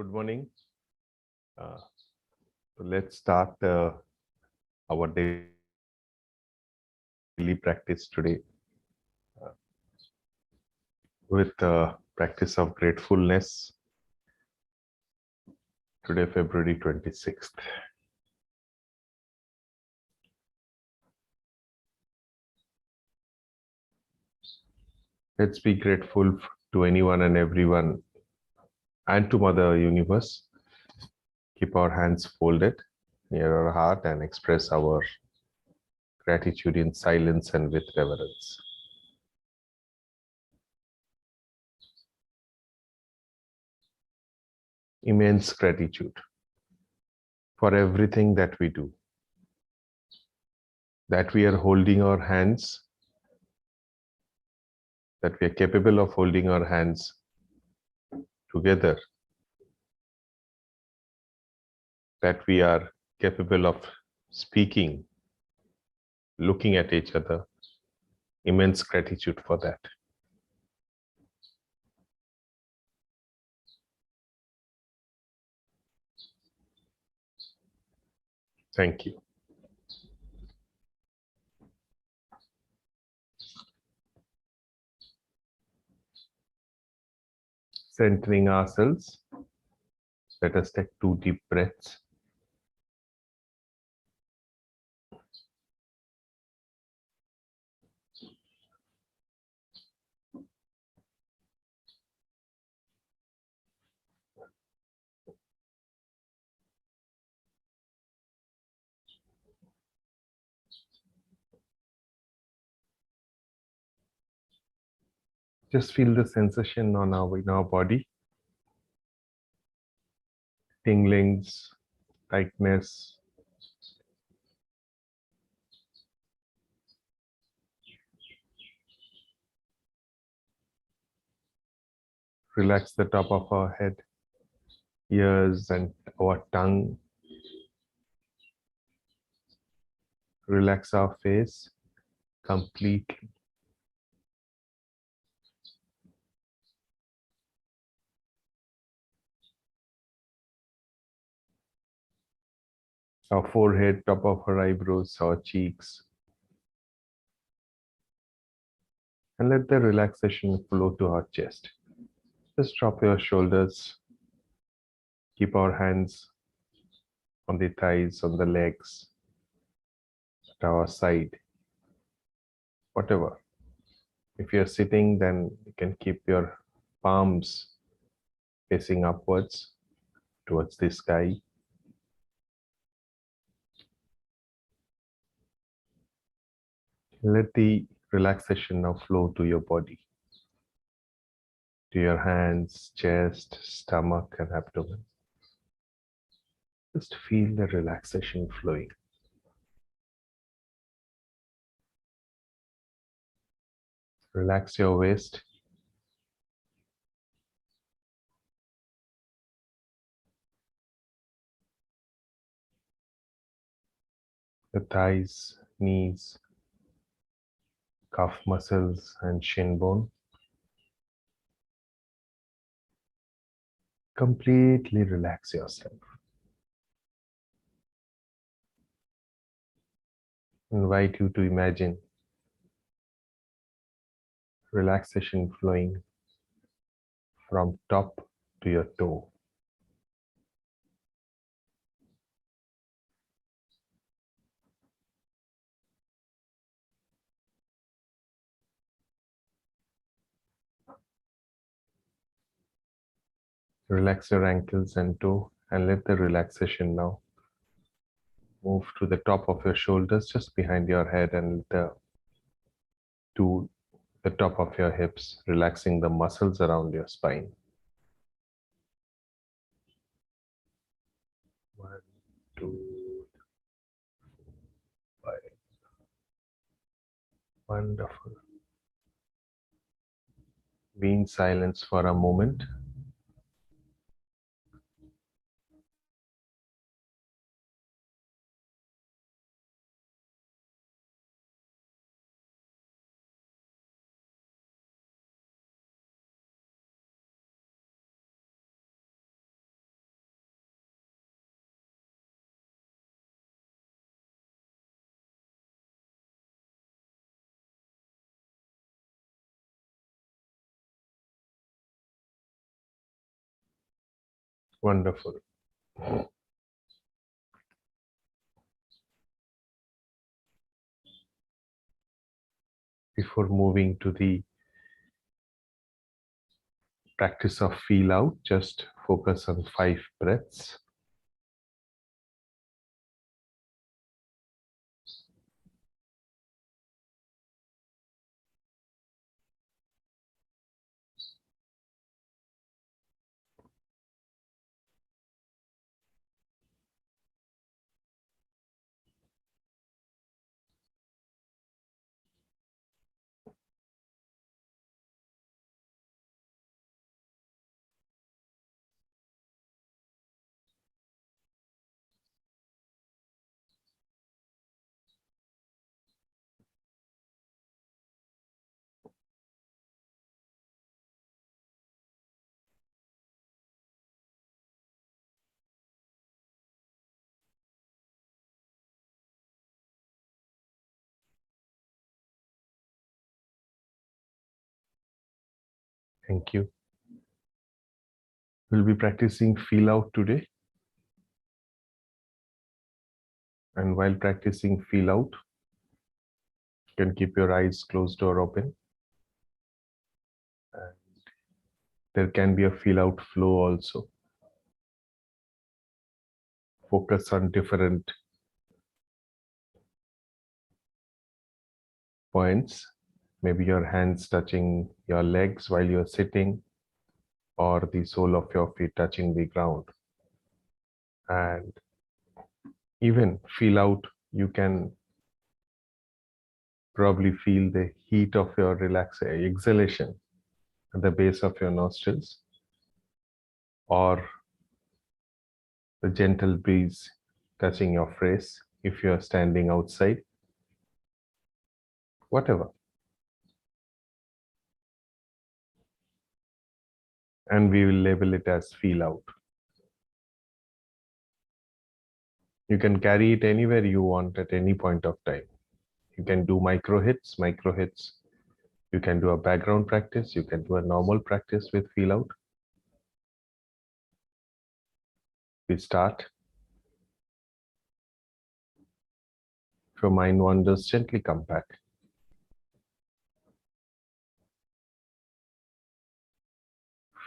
Good morning. So let's start our daily practice today with practice of gratefulness. Today, February 26th. Let's be grateful to anyone and everyone and to Mother Universe. Keep our hands folded near our heart and express our gratitude in silence and with reverence. Immense gratitude for everything that we do, that we are holding our hands, that we are capable of holding our hands together, that we are capable of speaking, looking at each other. Immense gratitude for that. Thank you. Centering ourselves, let us take 2 deep breaths. Just feel the sensation in our body. Tinglings, tightness. Relax the top of our head, ears and our tongue. Relax our face completely. Our forehead, top of our eyebrows, our cheeks. And let the relaxation flow to our chest. Just drop your shoulders. Keep our hands on the thighs, on the legs, at our side, whatever. If you're sitting, then you can keep your palms facing upwards towards the sky. Let the relaxation now flow to your body, to your hands, chest, stomach, and abdomen. Just feel the relaxation flowing. Relax your waist. The thighs, knees, calf muscles, and shin bone. Completely relax yourself. Invite you to imagine relaxation flowing from top to your toe. Relax your ankles and toe and let the relaxation now move to the top of your shoulders, just behind your head, and to the top of your hips, relaxing the muscles around your spine. 1, 2, 5. Wonderful. Be in silence for a moment. Wonderful. Before moving to the practice of feel out, just focus on 5 breaths. Thank you. We'll be practicing feel out today. And while practicing feel out, you can keep your eyes closed or open. And there can be a feel out flow also. Focus on different points. Maybe your hands touching your legs while you're sitting, or the sole of your feet touching the ground. And even feel out, you can probably feel the heat of your exhalation at the base of your nostrils, or the gentle breeze touching your face if you're standing outside, whatever. And we will label it as feel out. You can carry it anywhere you want at any point of time. You can do micro hits. You can do a background practice. You can do a normal practice with feel out. We start. If your mind wanders, gently come back.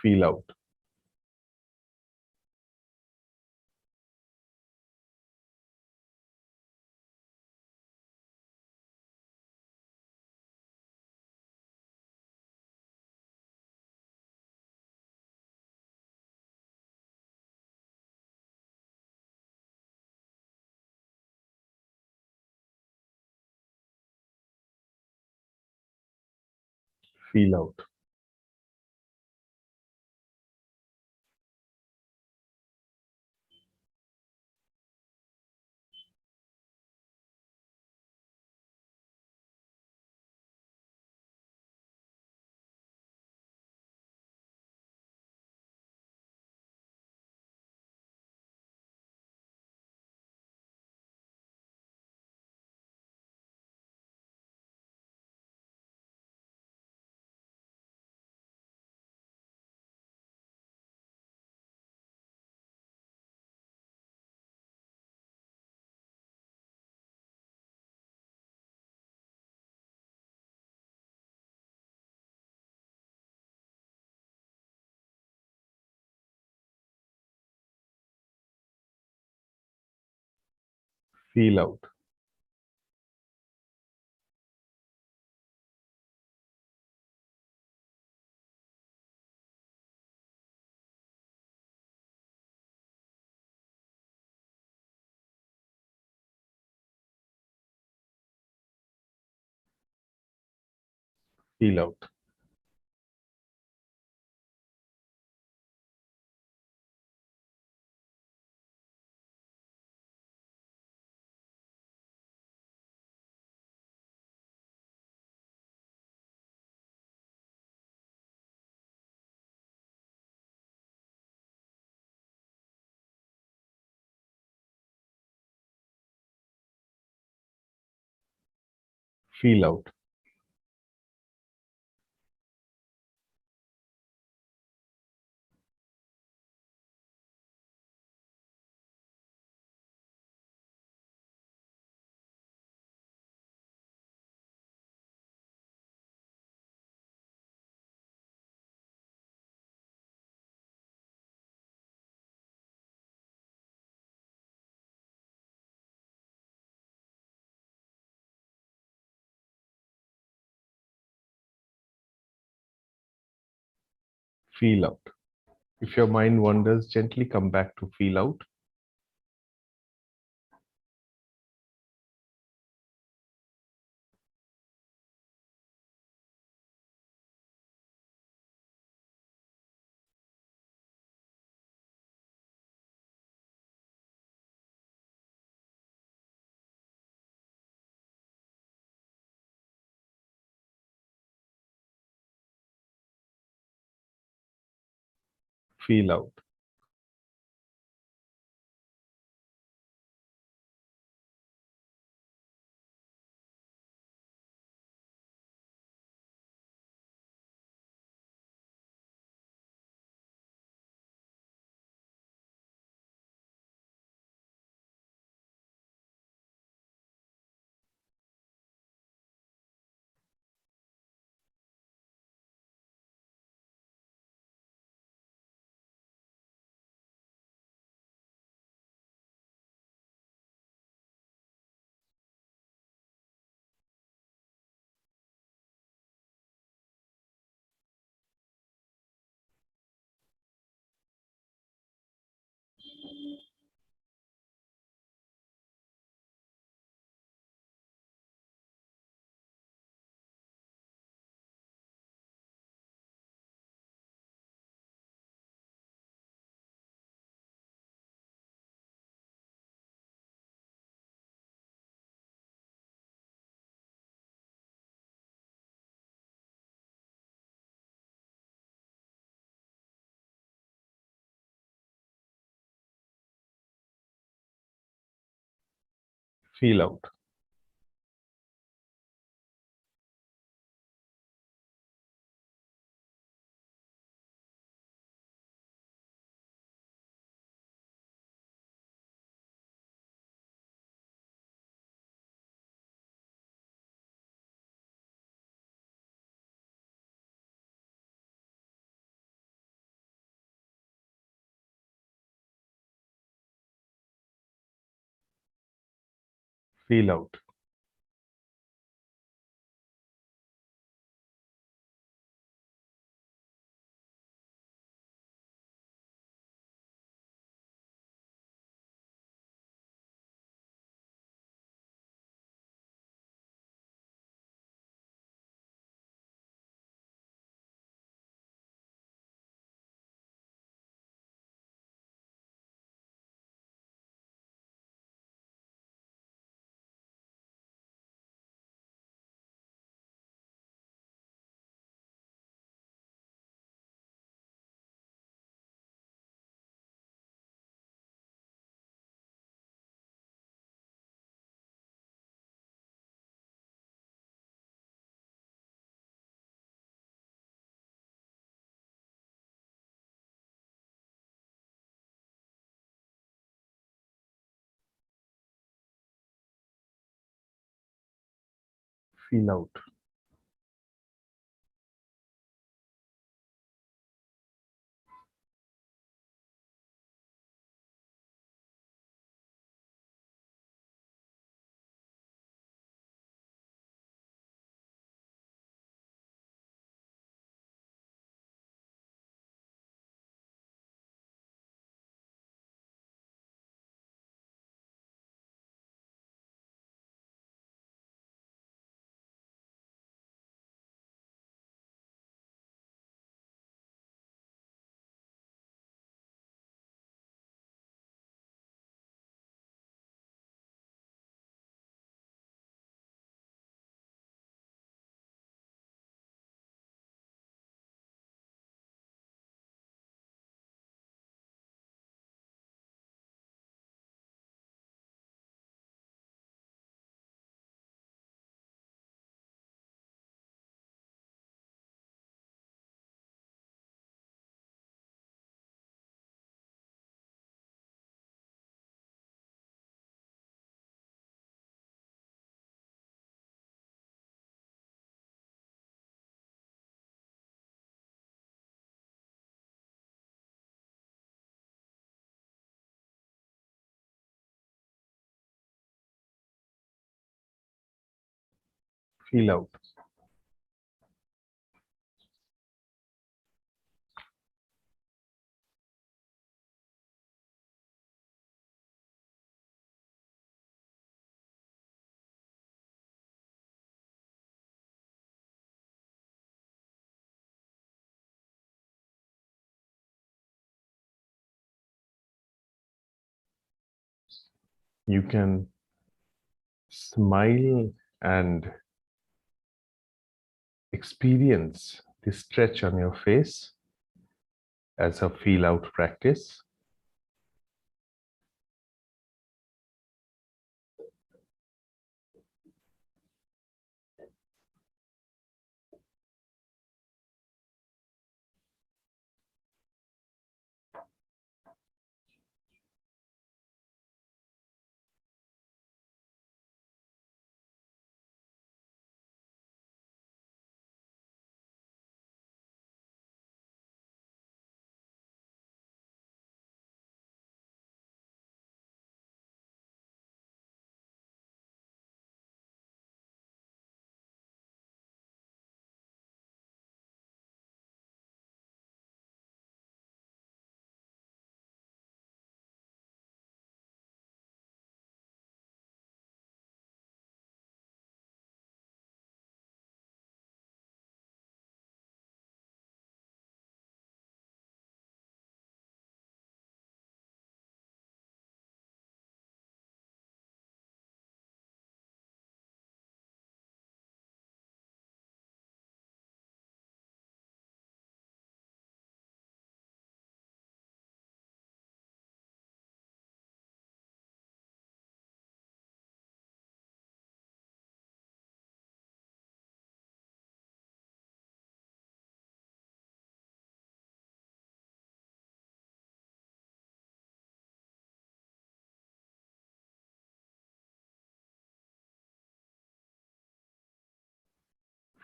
Feel out. Feel out. Feel out. Feel out. Feel out. Feel out. If your mind wanders, gently come back to feel out. Feel out. Feel out. Feel out. Feel out. Feel out. You can smile and experience the stretch on your face as a feel out practice.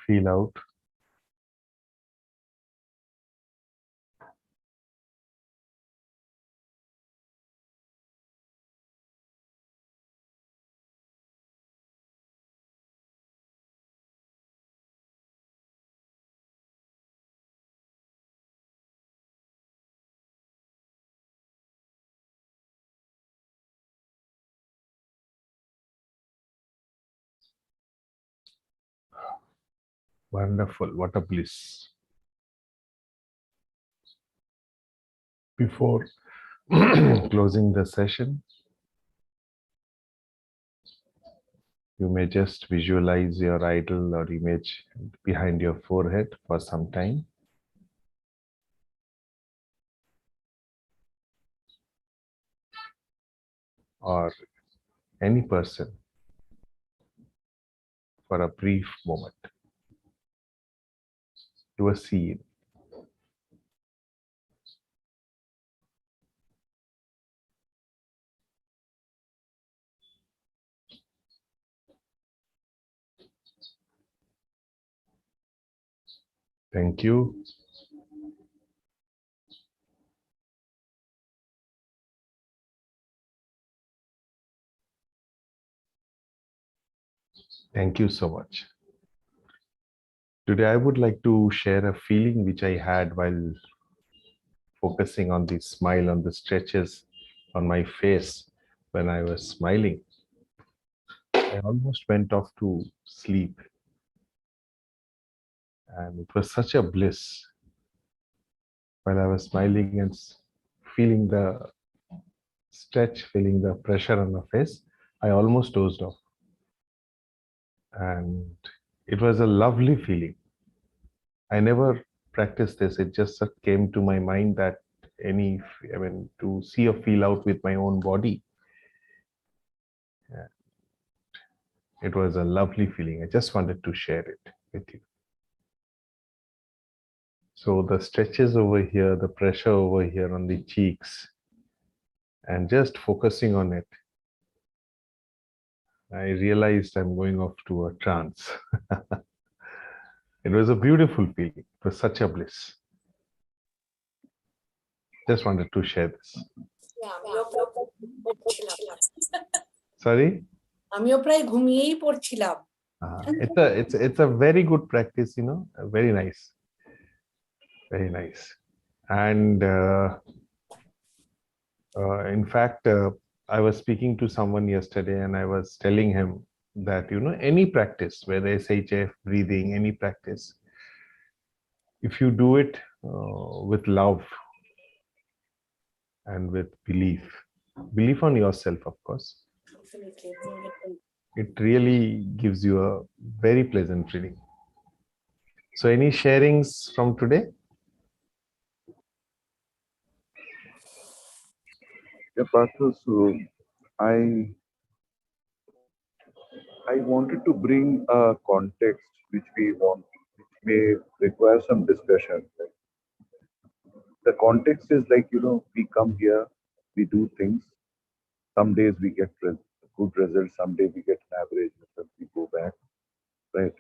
Feel out. Wonderful. What a bliss. Before closing the session, you may just visualize your idol or image behind your forehead for some time. Or any person for a brief moment. Do a scene. Thank you. Thank you so much. Today, I would like to share a feeling which I had while focusing on the smile, on the stretches on my face when I was smiling. I almost went off to sleep, and it was such a bliss while I was smiling and feeling the stretch, feeling the pressure on my face. I almost dozed off, and it was a lovely feeling. I never practiced this. It just came to my mind that to see or feel out with my own body. It was a lovely feeling. I just wanted to share it with you. So the stretches over here, the pressure over here on the cheeks, and just focusing on it, I realized I'm going off to a trance. It was a beautiful feeling. It was such a bliss. Just wanted to share this. Sorry? আমিও প্রায় ঘুমিয়েই পড়ছিলাম। It's a very good practice, very nice. Very nice. And in fact, I was speaking to someone yesterday and I was telling him that, any practice, whether SHF, breathing, any practice, if you do it with love and with belief on yourself, of course, Absolutely. Beautiful. It really gives you a very pleasant feeling. So, any sharings from today? Yeah, Partha, so I I wanted to bring a context which may require some discussion. The context is like, we come here, we do things. Some days we get good results, some days we get an average result, we go back, right?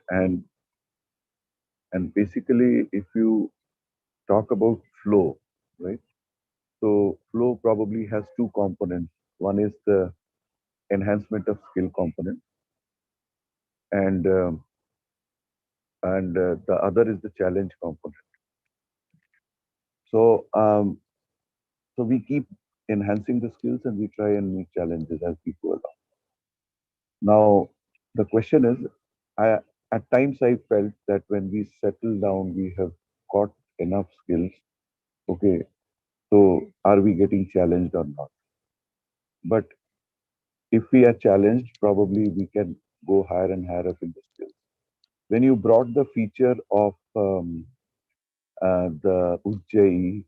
And basically, if you talk about flow, right? So flow probably has two components. One is the enhancement of skill component, and the other is the challenge component. So so we keep enhancing the skills and we try and meet challenges as we go along. Now the question is, I at times I felt that when we settle down, we have got enough skills. Okay, so are we getting challenged or not? But if we are challenged, probably we can go higher and higher up in the skills. When you brought the feature of the Ujjayi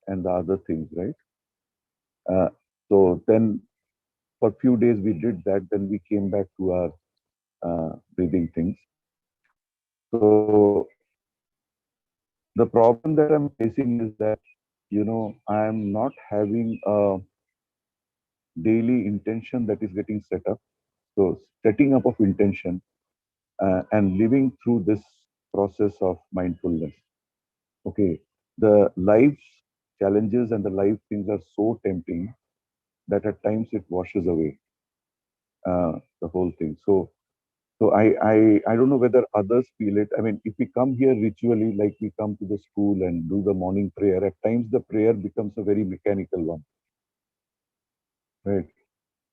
and the other things, right? Uh, so then for a few days we did that. Then we came back to our breathing things. So the problem that I'm facing is that I'm not having a daily intention that is getting set up. So setting up of intention and living through this process of mindfulness. Okay, the life's challenges and the life things are so tempting that at times it washes away the whole thing. So I don't know whether others feel it. I mean, if we come here ritually, like we come to the school and do the morning prayer, at times the prayer becomes a very mechanical one, right?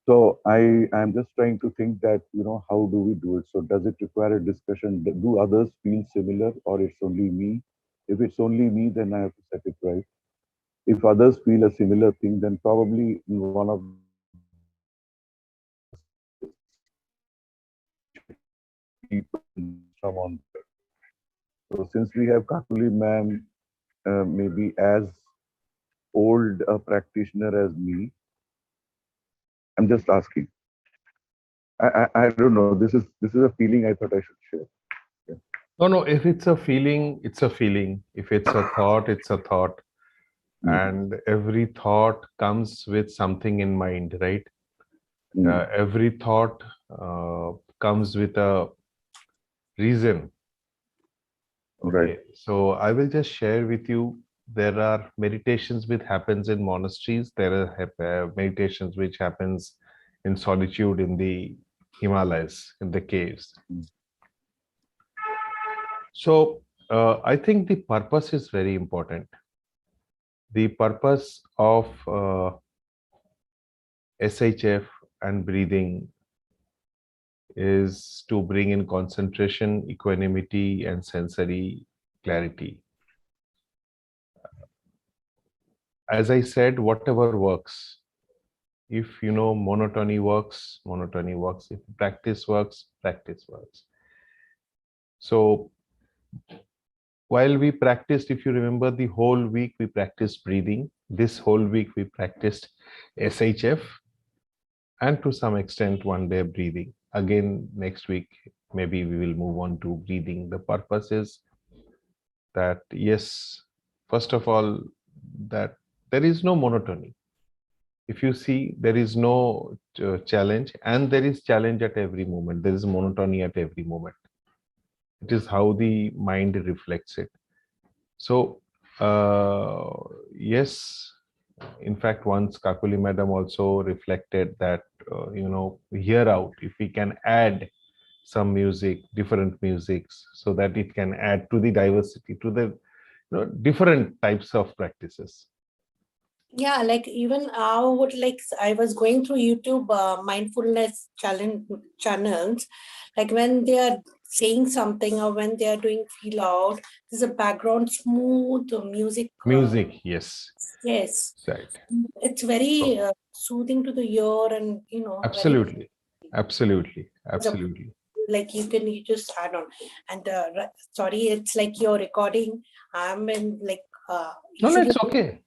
So I'm just trying to think that how do we do it? So does it require a discussion? Do others feel similar, or it's only me? If it's only me, then I have to set it right. If others feel a similar thing, then probably in one of the sessions we should get people and brainstorm on that. So since we have Kakuli ma'am, maybe as old a practitioner as me, I'm just asking. I don't know. This is a feeling I thought I should share. Yeah. No, no. If it's a feeling, it's a feeling. If it's a thought, it's a thought. Mm, And every thought comes with something in mind, right? mm, Every thought comes with a reason. right. Okay, so I will just share with you. There are meditations which happens in monasteries. There are meditations which happens in solitude in the Himalayas, in the caves. Mm, So I think the purpose is very important. The purpose of SHF and breathing is to bring in concentration, equanimity, and sensory clarity. As I said, whatever works. If you know monotony works, monotony works. If practice works, practice works. So while we practiced, if you remember, the whole week we practiced breathing. This whole week we practiced SHF, and to some extent one day breathing. Again, next week, maybe we will move on to breathing. The purpose is that, yes, first of all, that there is no monotony. If you see, there is no challenge, and there is challenge at every moment. There is monotony at every moment. It is how the mind reflects it. So, yes, in fact, once Kakuli madam also reflected that, hear out, if we can add some music, different musics, so that it can add to the diversity, to the different types of practices. Yeah, like even I would like I was going through YouTube mindfulness challenge channels, like when they are saying something or when they are doing feel out, there's a background smooth music. Music, yes. Yes. Right. It's very soothing to the ear and, very Absolutely. Absolutely. Absolutely. like you just add on. And sorry, it's like you're recording. I'm in like No, no, usually it's okay.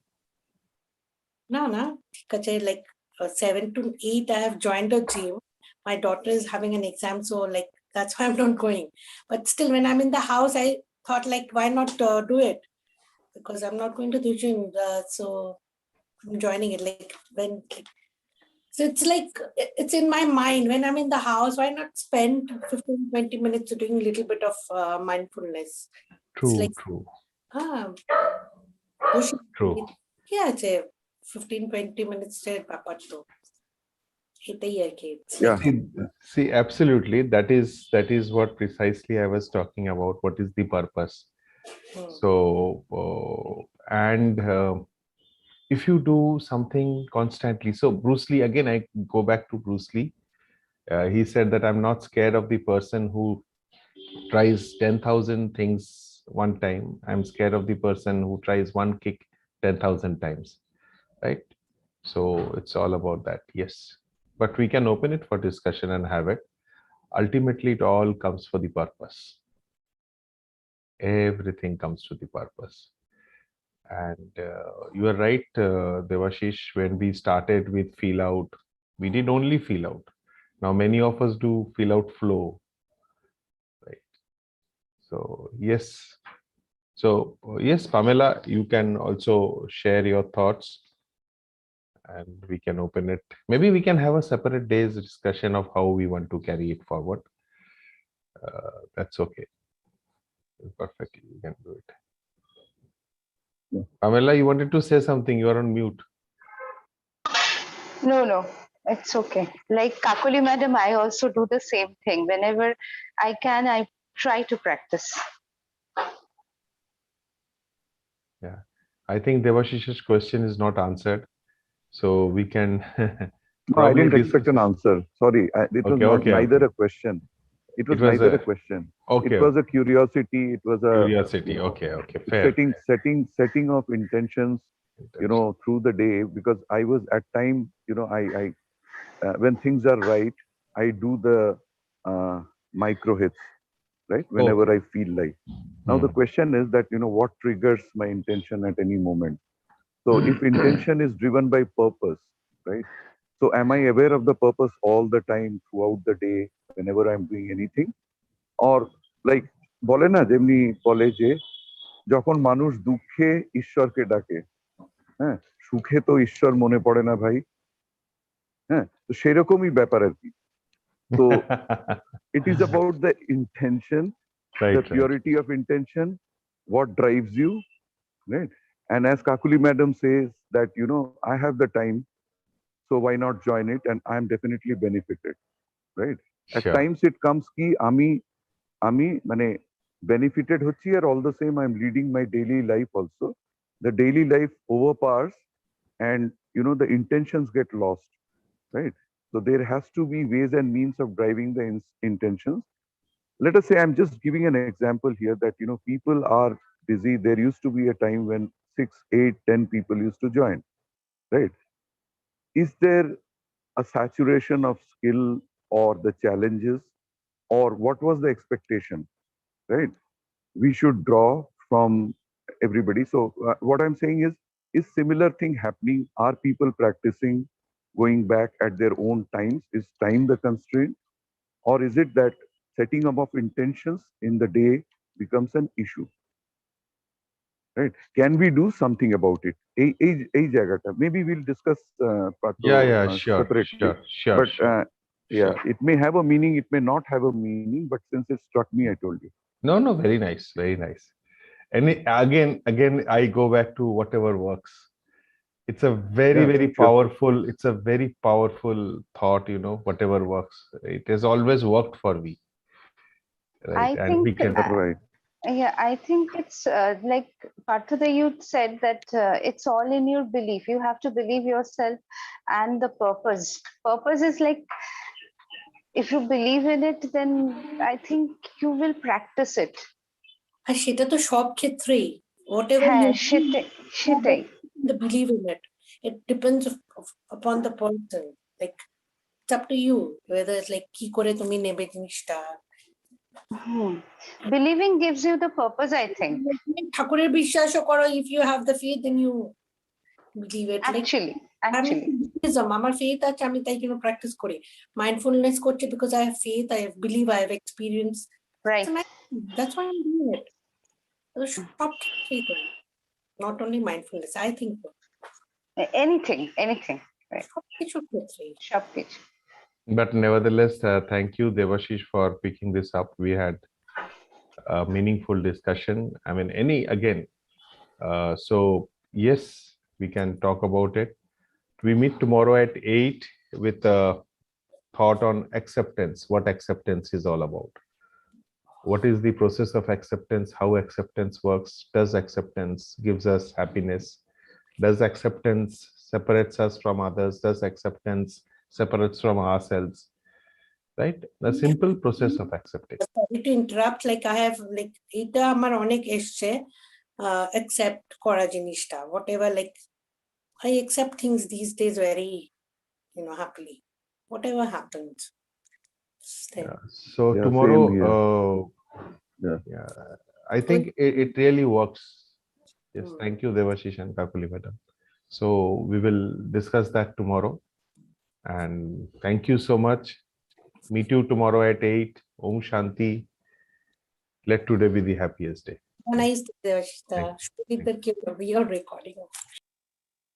no, like 7 to 8, I have joined a gym. My daughter is having an exam, so like that's why I'm not going. But still, when I'm in the house, I thought like, why not do it? Because I'm not going to the gym, so I'm joining it. Like when, so it's like it's in my mind when I'm in the house. Why not spend 15-20 minutes doing a little bit of mindfulness? It's True, like true, ah, push true. it. Yeah, it's a 15-20 minutes straight, Papa. It's Yeah. like See, absolutely. That is what precisely I was talking about. What is the purpose? So, and if you do something constantly, so Bruce Lee, again, I go back to Bruce Lee. He said that I'm not scared of the person who tries 10,000 things one time. I'm scared of the person who tries one kick 10,000 times, right? So it's all about that. Yes. But we can open it for discussion and have it. Ultimately, it all comes for the purpose. Everything comes to the purpose. And you are right, Devashish, when we started with feel out, we did only feel out. Now, many of us do feel out flow, right? So, yes. So, yes, Pamela, you can also share your thoughts and we can open it. Maybe we can have a separate day's discussion of how we want to carry it forward. That's okay. Perfectly, you can do it. Yeah. Pamela, you wanted to say something. You are on mute. No, it's okay. Like Kakuli madam, I also do the same thing. Whenever I can, I try to practice. Yeah. I think Devashish's question is not answered. So we can No, I probably didn't discuss. expect an answer. Sorry, it was Okay, not okay, neither okay. a question. It was It was neither a a question. okay, It was a curiosity. It was a curiosity. Okay, okay, fair. setting of intentions. Through the day, because I was at time. I when things are right, I do the micro hits, right? Whenever Okay. I feel like. Now the question is that what triggers my intention at any moment. So if intention is driven by purpose, right? So am I aware of the purpose all the time throughout the day whenever I'm doing anything? Or like বলে না যেমনি বলে যে যখন মানুষ দুঃখে ঈশ্বরকে ডাকে, হ্যাঁ, সুখে তো ঈশ্বর মনে পড়ে না ভাই, হ্যাঁ, তো সেরকমই ব্যাপার আর কি। So it is about the intention, the Right, right. purity of intention, what drives you, right? And as Kakuli madam says that I have the time, so why not join it? And I'm definitely benefited, right? At Sure. times it comes ki আমি মানে benefited হচ্ছি আর all the same I'm leading my daily life also. The daily life overpowers and the intentions get lost, right? So there has to be ways and means of driving the intentions. Let us say I'm just giving an example here that people are busy. There used to be a time when 6, 8, 10 people used to join, right? Is there a saturation of skill or the challenges, or what was the expectation, right? We should draw from everybody. So what I'm saying is similar thing happening? Are people practicing going back at their own times? Is time the constraint, or is it that setting up of intentions in the day becomes an issue, right? Can we do something about it? এই জায়গাটা maybe we'll discuss Yeah, yeah, sure, separately, sure, sure, but sure. yeah, Sure. it may have a meaning, it may not have a meaning, but since it struck me, I told you. No, no, very nice, very nice. And again, I go back to whatever works. It's a very, Yeah, very sure. powerful, it's a very powerful thought, whatever works. It has always worked for me, right? I And we think, can, Right. yeah, I think it's like Partha, you said that it's all in your belief. You have to believe yourself and the purpose. Purpose is like if you believe in it, then I think you will practice it. আর সেটা তো সব ক্ষেত্রেই whatever হ্যাঁ, you সেটাই the believe in it. It depends upon the person. Like it's up to you whether it's like কি করে তুমি নেবে জিনিসটা। Believing gives you the purpose, I think. ঠাকুরের বিশ্বাসও করো, if you have the faith then you believe it. Like Actually, আমি Buddhism, আমার faith আছে আমি তাই জন্য প্র্যাকটিস করি। Mindfulness করছি because I have faith, I believe, I have experience. right. That's why I'm doing it. সব ক্ষেত্রেই তো, not only mindfulness, I think so. Anything. Right. সব কিছুর ক্ষেত্রেই। সবকিছু। But nevertheless, thank you, Devashish, for picking this up. We had a meaningful discussion. I mean, so yes, we can talk about it. We meet tomorrow at 8 with a thought on acceptance, what acceptance is all about. What is the process of acceptance, how acceptance works, does acceptance gives us happiness, does acceptance separates us from others, does acceptance separates from ourselves, right? The simple process of acceptance. Sorry to interrupt, like I have like এটা আমার অনেক এসছে accept করা জিনিসটা, whatever, like I accept things these days very, happily, whatever happens. Yeah. So Yeah, tomorrow, same here. yeah, I think it really works. Yes, Mm. thank you, Devashish and Kakuli madam. So we will discuss that tomorrow. And thank you so much. Meet you tomorrow at 8. Om Shanti. Let today be the happiest day. Nice, Thank you. we are recording.